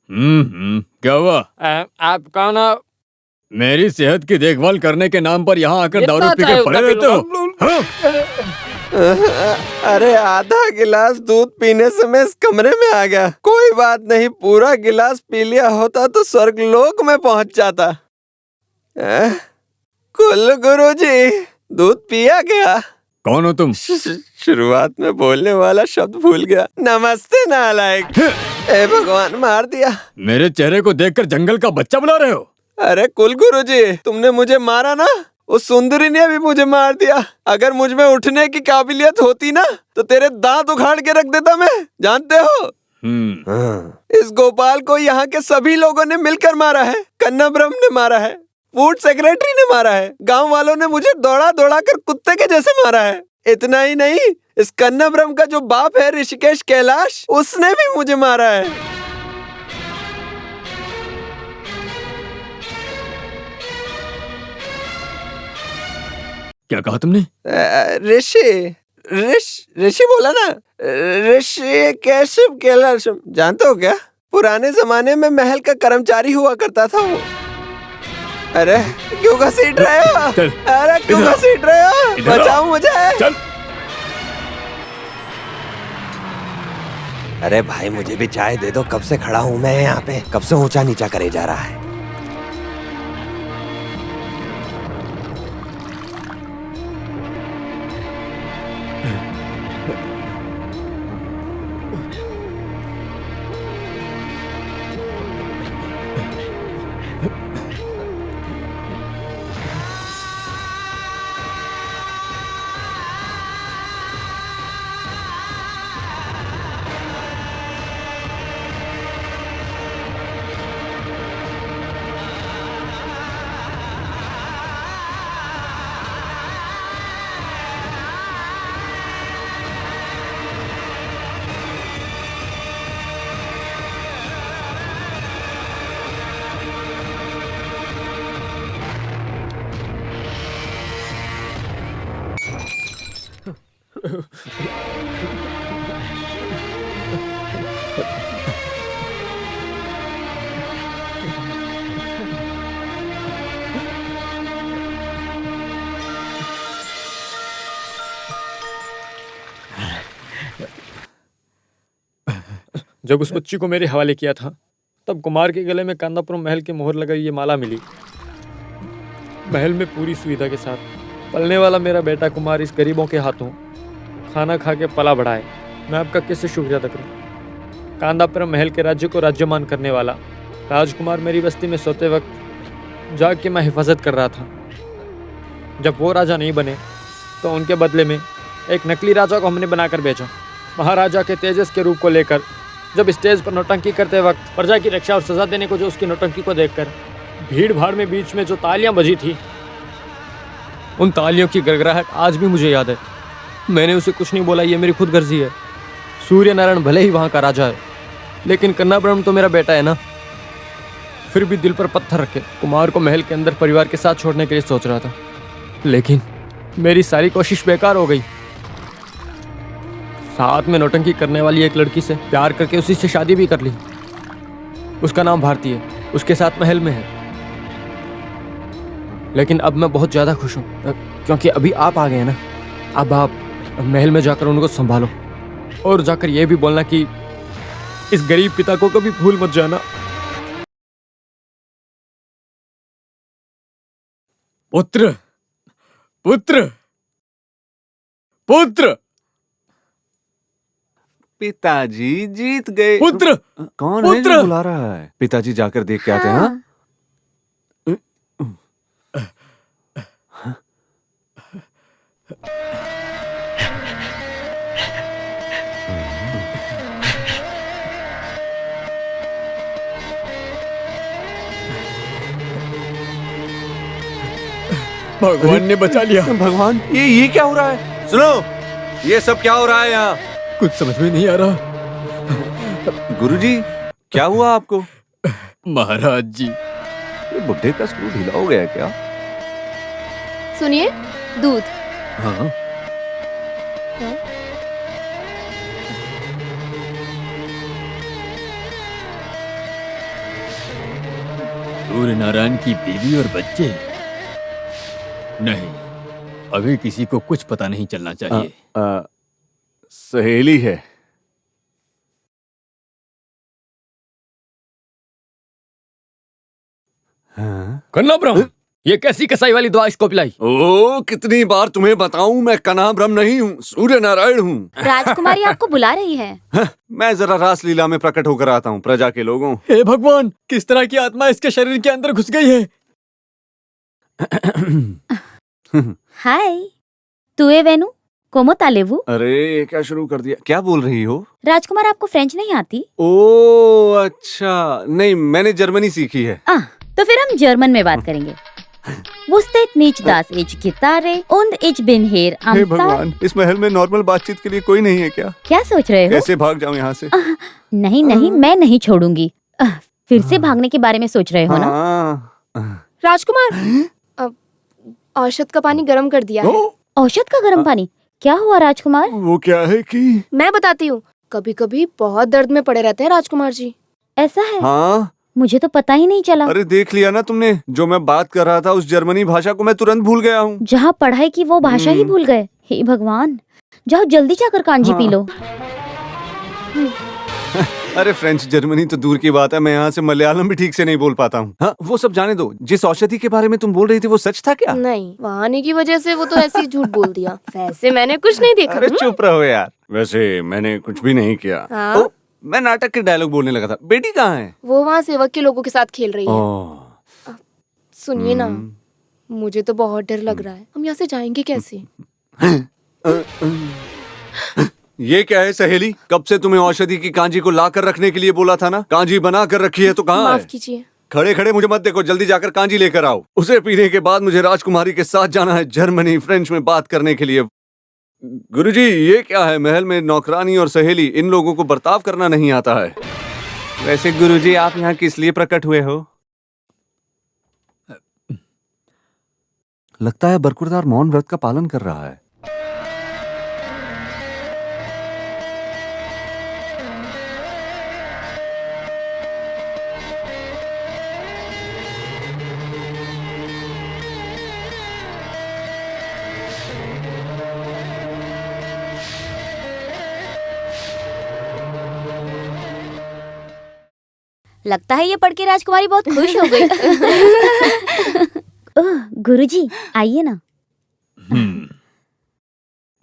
क्या हुआ? आप कौन हो? मेरी सेहत की देखभाल करने के नाम पर यहाँ आकर दारू पी के पड़े रहते हो? हाँ? अरे आधा गिलास दूध पीने से मैं इस कमरे में आ गया। कोई बात नहीं, पूरा गिलास पी लिया होता तो स्वर्गलोक में पहुंच जाता। कुल गुरुजी, दूध पिया गया। कौन हो तुम? शुरुआत में बोलने वाला शब्द भूल गया। नमस्ते नालायक। ए भगवान, मार दिया। मेरे चेहरे को देखकर जंगल का बच्चा बुला रहे हो? अरे कुल गुरुजी, तुमने मुझे मारा ना, उस सुंदरी ने भी मुझे मार दिया। अगर मुझ में उठने की काबिलियत होती ना तो तेरे दांत उखाड़ के रख देता मैं, जानते हो? इस गोपाल को यहाँ के सभी लोगों ने मिलकर मारा है। कन्नाब्रह्म ने मारा है, फूड सेक्रेटरी ने मारा है, गांव वालों ने मुझे दौड़ा दौड़ा कर कुत्ते के जैसे मारा है। इतना ही नहीं, इस कन्नाब्रह्म का जो बाप है ऋषिकेश कैलाश, उसने भी मुझे मारा है। क्या कहा तुमने? ऋषि बोला ना, ऋषिकेश कैलाश। जानते हो क्या, पुराने जमाने में महल का कर्मचारी हुआ करता था वो। अरे क्यों घसीट रहे हो? अरे क्यों घसीट रहे हो? बचाओ मुझे। चल। अरे भाई, मुझे भी चाय दे दो। कब से खड़ा हूँ मैं यहाँ पे, कब से ऊंचा नीचा करे जा रहा है। जब उस बच्ची को मेरे हवाले किया था तब कुमार के गले में कांदापुरम महल की मोहर लगाई ये माला मिली। महल में पूरी सुविधा के साथ पलने वाला मेरा बेटा कुमार इस गरीबों के हाथों खाना खा के पला बढ़ा है। मैं आपका कैसे शुक्रिया अदा करूं? कांदापुरम महल के राज्य को राज्यमान करने वाला राजकुमार मेरी बस्ती में सोते वक्त जाग के मैं हिफाजत कर रहा था। जब वो राजा नहीं बने तो उनके बदले में एक नकली राजा को हमने बनाकर भेजा। महाराजा के तेजस के रूप को लेकर जब स्टेज पर नौटंकी करते वक्त प्रजा की रक्षा और सजा देने को जो उसकी नौटंकी को देखकर भीड़ भाड़ में बीच में जो तालियां बजी थी, उन तालियों की गड़गड़ाहट आज भी मुझे याद है। मैंने उसे कुछ नहीं बोला, ये मेरी खुद गर्जी है। सूर्य नारायण भले ही वहाँ का राजा है, लेकिन कन्नाब्रह्म तो मेरा बेटा है ना। फिर भी दिल पर पत्थर रखे कुमार को महल के अंदर परिवार के साथ छोड़ने के लिए सोच रहा था, लेकिन मेरी सारी कोशिश बेकार हो गई। साथ में नौटंकी करने वाली एक लड़की से प्यार करके उसी से शादी भी कर ली। उसका नाम भारती है, उसके साथ महल में है। लेकिन अब मैं बहुत ज़्यादा खुश हूँ क्योंकि अभी आप आ गए ना। अब आप महल में जाकर उनको संभालो और जाकर यह भी बोलना कि इस गरीब पिता को कभी भूल मत जाना। पुत्र, पुत्र, पुत्र। पिताजी जीत गए। पुत्र, कौन पुत्र! है जो बुला रहा है? पिताजी जाकर देख के आते हैं। हाँ? भगवान ने बचा लिया। भगवान, ये क्या हो रहा है? सुनो, ये सब क्या हो रहा है यहाँ? कुछ समझ में नहीं आ रहा। गुरुजी, क्या हुआ आपको? महाराज जी, ये बुड्ढे का स्क्रू ढीला हो गया क्या? सुनिए, दूध। हाँ, सूर्य नारायण की बीवी और बच्चे? नहीं, अभी किसी को कुछ पता नहीं चलना चाहिए। सहेली है। कन्नाब्रह्म, ये कैसी कसाई वाली दुआ इसको पिलाई? ओ, कितनी बार तुम्हें बताऊं, मैं कन्नाब्रह्म नहीं हूँ, सूर्य नारायण हूँ। राजकुमारी आपको बुला रही है। मैं जरा रासलीला में प्रकट होकर आता हूँ प्रजा के लोगों। हे भगवान, किस तरह की आत्मा इसके शरीर के अंदर घुस गई है? हाय, तुए वेनु कोमो तालेवु। अरे क्या शुरू कर दिया, क्या बोल रही हो? राजकुमार, आपको फ्रेंच नहीं आती? ओ अच्छा, नहीं मैंने जर्मनी सीखी है। तो फिर हम जर्मन में बात करेंगे। Wustet nicht, dass ich Gitarre und ich bin hier am hey Start? भगवान, इस महल में नॉर्मल बातचीत के लिए कोई नहीं है क्या? क्या सोच रहे हो? कैसे भाग जाऊं यहाँ से? नहीं नहीं, मैं नहीं छोड़ूंगी। फिर से भागने के बारे में सोच रहे हो ना? हाँ। राजकुमार, औषध का पानी गर्म कर दिया है। औषध का गर्म पानी? क्या हुआ राजकुमार? वो क्या है कि मैं बताती हूँ। कभी कभी बहुत दर्द में पड़े रहते हैं राजकुमार जी। ऐसा है? हाँ, मुझे तो पता ही नहीं चला। अरे देख लिया ना तुमने, जो मैं बात कर रहा था उस जर्मनी भाषा को मैं तुरंत भूल गया हूँ। जहाँ पढ़ाई की वो भाषा ही भूल गए। हे भगवान, जाओ जल्दी जाकर कांजी पी लो। अरे फ्रेंच जर्मनी तो दूर की बात है, मैं यहाँ से मलयालम भी ठीक से नहीं बोल पाता हूँ। हाँ, वो सब जाने दो। जिस औषधि के बारे में तुम बोल रही थी वो सच था क्या? नहीं, वहाँ आने की वजह से वो तो ऐसे ही झूठ बोल दिया। वैसे मैंने कुछ नहीं देखा। अरे चुप रहो यार। वैसे मैंने कुछ भी नहीं किया। हाँ? ओ, मैं नाटक के डायलॉग बोलने लगा था। बेटी कहाँ है? वो वहाँ सेवक के लोगों के साथ खेल रही है। ओह, सुनिए ना, मुझे तो बहुत डर लग रहा है। हम यहाँ से जाएंगे कैसे? ये क्या है सहेली? कब से तुम्हें औषधि की कांजी को ला कर रखने के लिए बोला था ना? कांजी बना कर रखी है तो कहाँ माफ है? कीजिए। खड़े खड़े मुझे मत देखो, जल्दी जाकर कांजी लेकर आओ। उसे पीने के बाद मुझे राजकुमारी के साथ जाना है जर्मनी, फ्रेंच में बात करने के लिए। गुरुजी, ये क्या है? महल में नौकरानी और सहेली, इन लोगों को बर्ताव करना नहीं आता है। वैसे गुरुजी, आप यहाँ किस लिए प्रकट हुए हो? लगता है बरकुरदार मौन व्रत का पालन कर रहा है। लगता है ये पढ़ के राजकुमारी बहुत खुश हो गई। ओह, गुरुजी आइए ना।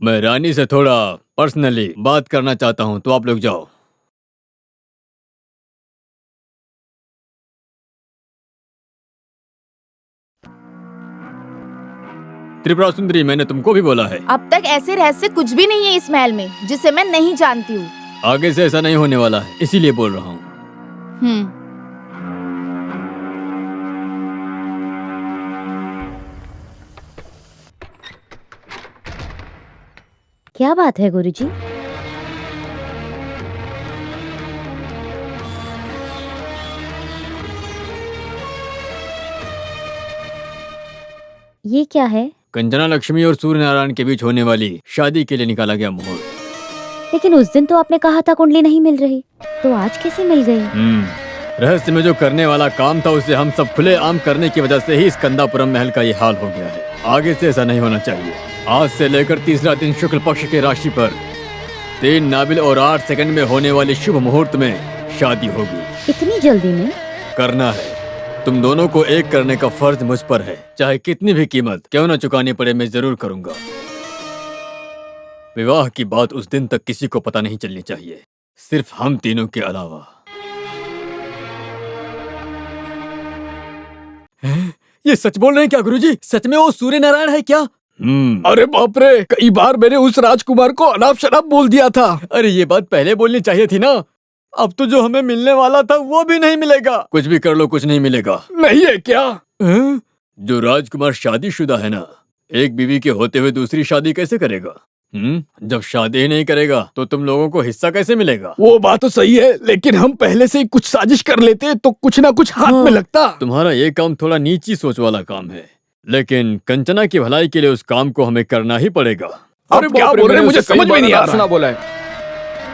मैं रानी से थोड़ा पर्सनली बात करना चाहता हूँ, तो आप लोग जाओ। त्रिपुरा सुंदरी, मैंने तुमको भी बोला है। अब तक ऐसे रहस्य कुछ भी नहीं है इस महल में जिसे मैं नहीं जानती हूँ। आगे से ऐसा नहीं होने वाला है, इसीलिए बोल रहा हूँ। क्या बात है गुरुजी? ये क्या है? कंचना लक्ष्मी और सूर्य नारायण के बीच होने वाली शादी के लिए निकाला गया मुहूर्त। लेकिन उस दिन तो आपने कहा था कुंडली नहीं मिल रही, तो आज कैसे मिल गई? रहस्य में जो करने वाला काम था उसे हम सब खुले आम करने की वजह से ही इस कंदापुरम महल का ये हाल हो गया है। आगे से ऐसा नहीं होना चाहिए। आज से लेकर तीसरा दिन शुक्ल पक्ष के राशि पर 3 नाबिल और 8 सेकंड में होने वाले शुभ मुहूर्त में शादी होगी। इतनी जल्दी में? करना है। तुम दोनों को एक करने का फर्ज मुझ पर है, चाहे कितनी भी कीमत क्यों न चुकानी पड़े, मैं जरूर करूंगा। विवाह की बात उस दिन तक किसी को पता नहीं चलनी चाहिए, सिर्फ हम तीनों के अलावा। ये सच बोल रहे हैं क्या गुरुजी? सच में वो सूर्य नारायण है क्या? अरे बाप रे, कई बार मैंने उस राजकुमार को अनाप शनाप बोल दिया था। अरे ये बात पहले बोलनी चाहिए थी ना। अब तो जो हमें मिलने वाला था वो भी नहीं मिलेगा। कुछ भी कर लो, कुछ नहीं मिलेगा। नहीं है क्या? जो राजकुमार शादीशुदा है ना, एक बीवी के होते हुए दूसरी शादी कैसे करेगा? जब शादी ही नहीं करेगा तो तुम लोगों को हिस्सा कैसे मिलेगा? वो बात तो सही है, लेकिन हम पहले से ही कुछ साजिश कर लेते तो कुछ ना कुछ हाथ में लगता। तुम्हारा ये काम थोड़ा नीची सोच वाला काम है, लेकिन कंचना की भलाई के लिए उस काम को हमें करना ही पड़ेगा। अरे क्या बोल रहे हैं, मुझे समझ में नहीं आ रहा। बोला है।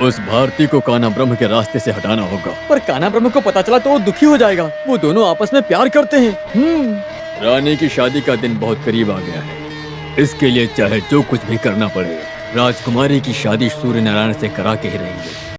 उस भारती को कान्हा ब्रह्म के रास्ते से हटाना होगा। पर कान्हा ब्रह्म को पता चला तो वो दुखी हो जाएगा। वो दोनों आपस में प्यार करते हैं। रानी की शादी का दिन बहुत करीब आ गया है। इसके लिए चाहे जो कुछ भी करना पड़े, राजकुमारी की शादी सूर्य नारायण से करा के ही रहेंगे।